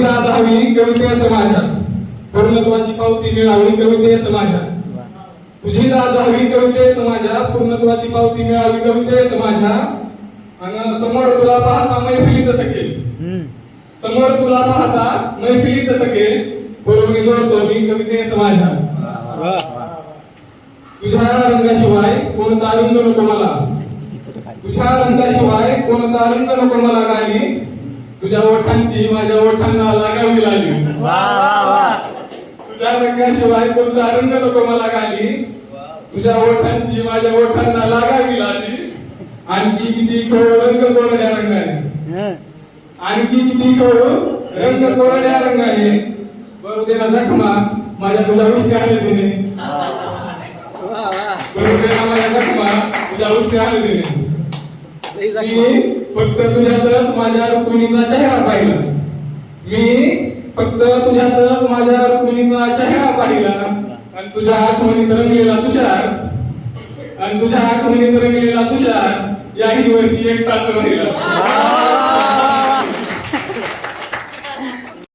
दाद हवी कविते समाजात, पूर्णत्वाची पावती मिळावी कविते समाजात. तुझी दाद हवी कविते समाजा, पूर्णत्वाची पावती मिळावी कविते समाजा. आणि समोर तुला पाहता मैफिलीत सके, समोर तुला पाहता मैफिलीत सके, पुरवणी जोडतो मी कविते समाजा. तुझ्या रंगाशिवाय कोणता रंग नको मला, तुझ्या रंगाशिवाय कोणता रंग नको मला गाली, तुझ्या ओठांची माझ्या ओठांना लागावी लागली. तुझ्या रंगाशिवाय कोणता रंग नको मला गाली, तुझ्या ओठांची माझ्या ओठांना लागावी लागली. आणखी किती खो रंग कोरड्या रंगाने, आणखी किती खो रंग कोरड्या रंगाने, बरोबर दे ना जखमा माझ्या तुझ्या उष्टी हळदीने, बरोबर दे ना माझ्या जखमा तुझ्या उष्टी हळदीने. मी फक्त तुझ्यातच माझ्या रुक्मिणीचा चेहरा पाहिला, मी फक्त तुझ्यातच माझ्या रुक्मिणीचा चेहरा पाहिला. आणि तुझ्या आठवणीत रंगलेला तुषार, आणि तुझ्या आठवणीत रंगलेला तुषार याही वर्षी एकटाच राहिला.